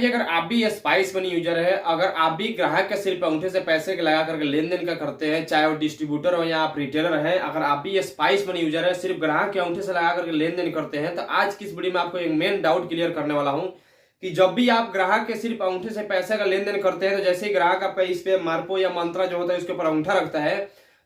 Guys अगर आप भी स्पाइस मनी यूजर है, अगर आप भी ग्राहक के सिर्फ अंगूठे से पैसे के लगा करके लेन देन का करते हैं, चाहे वो डिस्ट्रीब्यूटर हो या आप रिटेलर हैं, अगर आप भी स्पाइस मनी यूजर है, सिर्फ ग्राहक के अंगूठे से लगा करके लेन देन करते हैं, तो आज की इस वीडियो में आपको एक मेन डाउट क्लियर करने वाला हूं कि जब भी आप ग्राहक के सिर्फ अंगूठे से पैसे का लेन देन करते हैं, तो जैसे ही ग्राहक आपका इस पे मार्पो या मंत्रा जो होता है उसके ऊपर अंगूठा रखता है,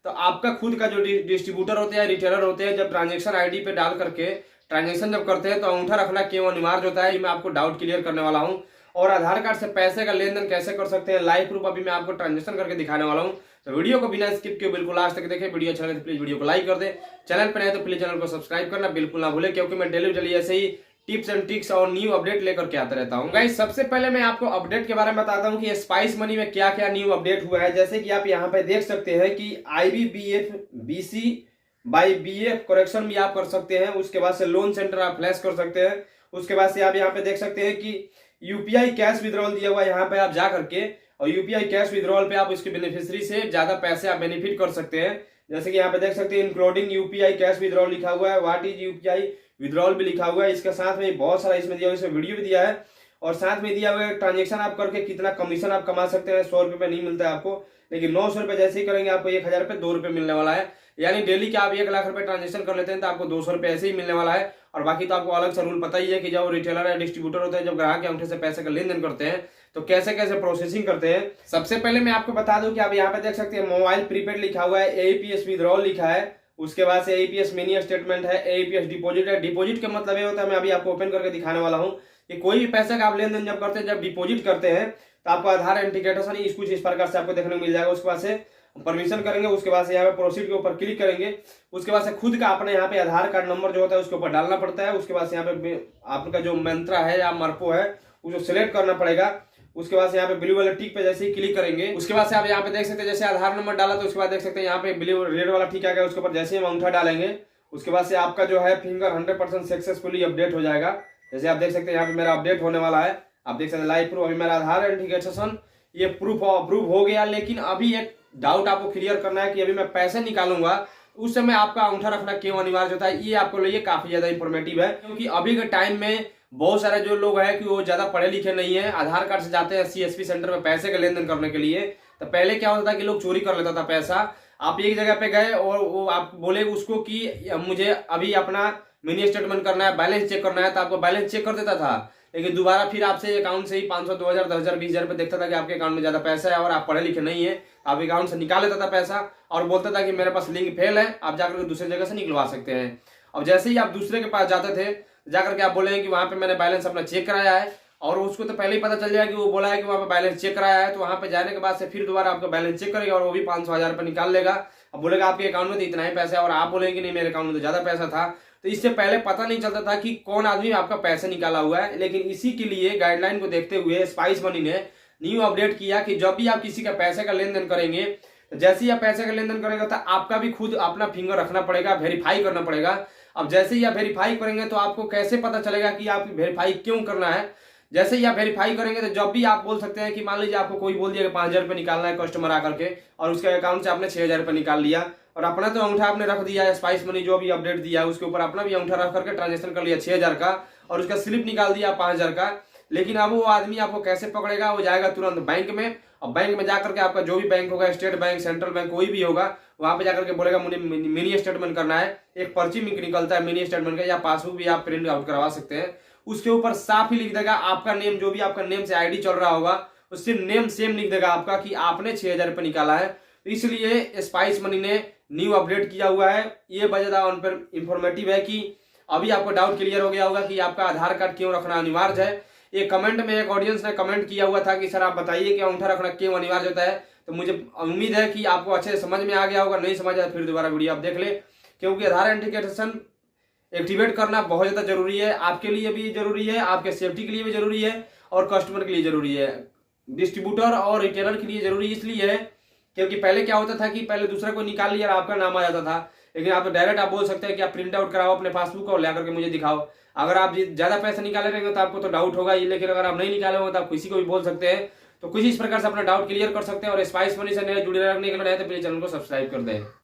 तो आपका खुद का जो डिस्ट्रीब्यूटर होते हैं, रिटेलर होते हैं, जब ट्रांजेक्शन आईडी पे डाल करके ट्रांजेक्शन जब करते हैं तो अंगूठा रखना क्यों अनिवार्य होता है, मैं आपको डाउट क्लियर करने वाला हूं। और आधार कार्ड से पैसे का लेन देन कैसे कर सकते हैं, लाइव प्रूफ अभी मैं आपको ट्रांजेक्शन करके दिखाने वाला हूं। तो वीडियो को बिना स्किप किए बिल्कुल लास्ट तक देखें। वीडियो अच्छा लगे तो प्लीज वीडियो को लाइक कर दे, चैनल पर नए तो प्लीज चैनल को सब्सक्राइब करना बिल्कुल ना भूले, क्योंकि मैं डेली ऐसे ही टिप्स एंड ट्रिक्स और न्यू अपडेट लेकर के आता रहता हूँ। गाइस सबसे पहले मैं आपको अपडेट के बारे में बताता हूँ कि स्पाइस मनी में क्या क्या न्यू अपडेट हुआ है। जैसे कि आप यहाँ पे देख सकते हैं कि IBBF BC by BF correction भी आप कर सकते हैं। उसके बाद से लोन सेंटर आप फ्लैश कर सकते हैं। उसके बाद से आप यहाँ पे देख सकते हैं कि UPI कैश विड्रॉल दिया हुआ है, यहाँ पे आप जा करके और UPI कैश विड्रॉल पे आप उसके बेनिफिशियरी से ज्यादा पैसे आप बेनिफिट कर सकते हैं। जैसे कि यहाँ पे देख सकते हैं इंक्लूडिंग UPI कैश विड्रॉल लिखा हुआ है, व्हाट इज UPI विड्रॉल भी लिखा हुआ है। इसके साथ में बहुत सारा इसमें दिया हुआ, इसमें वीडियो भी दिया है और साथ में दिया हुआ है ट्रांजेक्शन आप करके कितना कमीशन आप कमा सकते हैं। 100 रुपये नहीं मिलता है आपको, लेकिन 900 रुपये जैसे ही करेंगे आपको 1000 रुपये 2 रुपये मिलने वाला है। यानी डेली के आप 1 लाख रुपए ट्रांजेक्शन कर लेते हैं तो आपको 200 रुपये ऐसे ही मिलने वाला है। और बाकी तो आपको अलग से रूल पता ही है कि जब रिटेलर या डिस्ट्रीब्यूटर होते हैं, जब ग्राहक के अंगूठे से पैसे का लेन देन करते हैं तो कैसे कैसे प्रोसेसिंग करते हैं। सबसे पहले मैं आपको बता दूं कि आप यहाँ पे देख सकते हैं मोबाइल प्रीपेड लिखा हुआ है, AEPS विड्रॉल लिखा है, उसके बाद से AEPS मिनी स्टेटमेंट है, AEPS डिपॉजिट है। डिपॉजिट का मतलब ये होता है, मैं अभी आपको ओपन करके दिखाने वाला हूँ कि कोई भी पैसे का आप लेन देन जब करते हैं, जब डिपॉजिट करते हैं तो आपको आधार एंटिकेटेशन कुछ इस प्रकार से आपको देखने को मिल जाएगा। उसके बाद से परमिशन करेंगे, उसके बाद से यहाँ पे प्रोसीड के ऊपर क्लिक करेंगे। उसके बाद से खुद का अपने यहाँ पे आधार कार्ड नंबर जो होता है उसके ऊपर डालना पड़ता है। उसके बाद से यहाँ पे आपका जो मंत्रा है या मर्पो है उसको सिलेक्ट करना पड़ेगा। उसके बाद से यहाँ पे ब्लू वाला टिक पे जैसे ही क्लिक करेंगे, उसके बाद से आप यहाँ पे देख सकते हैं जैसे आधार नंबर डाला तो उसके बाद देख सकते हैं यहाँ पे ब्लू रेड वाला टिक आ गया। उसके ऊपर जैसे ही हम अंगूठा डालेंगे उसके बाद से आपका जो है फिंगर 100% सक्सेसफुली अपडेट हो जाएगा। जैसे आप देख सकते हैं यहाँ पे मेरा अपडेट होने वाला है, आप देख सकते हैं लाइव प्रूफ। अभी मेरा आधार एंटिकेटेशन ये प्रूफ अप्रूव हो गया, लेकिन अभी एक डाउट आपको क्लियर करना है कि अभी मैं पैसे निकालूंगा उस समय आपका अंगूठा रखना क्यों अनिवार्य होता है। ये आपको लिए काफी ज्यादा इंफॉर्मेटिव है, क्योंकि अभी के टाइम में बहुत सारे जो लोग हैं कि वो ज्यादा पढ़े लिखे नहीं है, आधार कार्ड से जाते हैं CSP सेंटर में पैसे का लेन देन करने के लिए। तो पहले क्या होता था कि लोग चोरी कर लेता था पैसा। आप एक जगह पे गए और वो आप बोले उसको कि मुझे अभी अपना मिनी स्टेटमेंट करना है, बैलेंस चेक करना है, तो आपको बैलेंस चेक कर देता था, लेकिन दोबारा फिर आपसे अकाउंट से ही 500 2000 10,000 20,000 रुपये देखता था कि आपके अकाउंट में ज्यादा पैसा है और आप पढ़े लिखे नहीं है। आप अकाउंट से निकाल लेता था पैसा और बोलता था कि मेरे पास लिंक फेल है, आप जाकर के दूसरी जगह से निकलवा सकते हैं। अब जैसे ही आप दूसरे के पास जाते थे, जाकर के आप बोले कि वहां पे मैंने बैलेंस अपना चेक कराया है, और उसको तो पहले ही पता चल जाएगा कि वो बोला है कि वहां पे बैलेंस चेक कराया है, तो वहां पे जाने के बाद से फिर दोबारा आपका बैलेंस चेक करेगा और वो भी 500 1000 रुपये निकाल लेगा। अब बोलेगा आपके अकाउंट में तो इतना ही पैसा है, और आप बोलेंगे नहीं मेरे अकाउंट में तो ज्यादा पैसा था। तो इससे पहले पता नहीं चलता था कि कौन आदमी आपका पैसा निकाला हुआ है। लेकिन इसी के लिए गाइडलाइन को देखते हुए स्पाइस मनी ने न्यू अपडेट किया कि जब भी आप किसी का पैसे का लेन देन करेंगे, तो जैसे ही आप पैसे का लेन देन करेंगे तो आपका भी खुद अपना फिंगर रखना पड़ेगा, वेरीफाई करना पड़ेगा। अब जैसे ही आप वेरीफाई करेंगे तो आपको कैसे पता चलेगा कि आप वेरीफाई क्यों करना है। जैसे ही आप वेरीफाई करेंगे तो जब भी आप बोल सकते हैं कि मान लीजिए आपको कोई बोल दिया कि 5000 रुपये निकालना है कस्टमर आकर के, और उसके अकाउंट से आपने 6000 रुपये निकाल लिया और अपना तो अंगूठा आपने रख दिया है, स्पाइस मनी जो भी अपडेट दिया है उसके ऊपर अपना भी अंगूठा रख करके ट्रांजेक्शन कर लिया 6000 का और उसका स्लिप निकाल दिया 5000 का। लेकिन अब वो आदमी आपको कैसे पकड़ेगा, वो जाएगा तुरंत बैंक में, और बैंक में जाकर के आपका जो भी बैंक होगा, स्टेट बैंक, सेंट्रल बैंक, कोई भी होगा, वहां पे जाकर के बोलेगा मुझे मिनी स्टेटमेंट करना है। एक पर्ची निकलता है मिनी स्टेटमेंट का, या पासबुक भी आप प्रिंट आउट करवा सकते हैं। उसके ऊपर साफ ही लिख देगा आपका नेम, जो भी आपका नेम से आईडी चल रहा होगा उससे नेम सेम लिख देगा आपका कि आपने 6000 रुपये निकाला है। तो इसलिए स्पाइस मनी ने न्यू अपडेट किया हुआ है। ये बहुत ज्यादा उन पर इंफॉर्मेटिव है कि अभी आपको डाउट क्लियर हो गया होगा कि आपका आधार कार्ड क्यों रखना अनिवार्य है। ये कमेंट में एक ऑडियंस ने कमेंट किया हुआ था कि सर आप बताइए कि अंगूठा रखना क्यों अनिवार्य होता है। तो मुझे उम्मीद है कि आपको अच्छे से समझ में आ गया होगा, नहीं समझ आया फिर दोबारा वीडियो आप देख ले, क्योंकि आधार एंटिकेटेशन एक्टिवेट करना बहुत ज्यादा जरूरी है। आपके लिए भी जरूरी है, आपके सेफ्टी के लिए भी जरूरी है, और कस्टमर के लिए जरूरी है, डिस्ट्रीब्यूटर और रिटेलर के लिए जरूरी इसलिए है क्योंकि पहले क्या होता था कि पहले दूसरा को निकाल लिया और आपका नाम आ जाता था। लेकिन आप तो डायरेक्ट आप बोल सकते हैं कि आप प्रिंट आउट कराओ अपने पासबुक और लेकर के मुझे दिखाओ। अगर आप ज्यादा पैसा निकाले रहेंगे तो आपको तो डाउट होगा ही, लेकिन अगर आप नहीं निकाले होंगे तो आप किसी को भी बोल सकते हैं। तो कुछ इस प्रकार से अपना डाउट क्लियर कर सकते हैं। और स्पाइस मनी से जुड़े रखने के लिए तो प्लीज चैनल को सब्सक्राइब कर दें।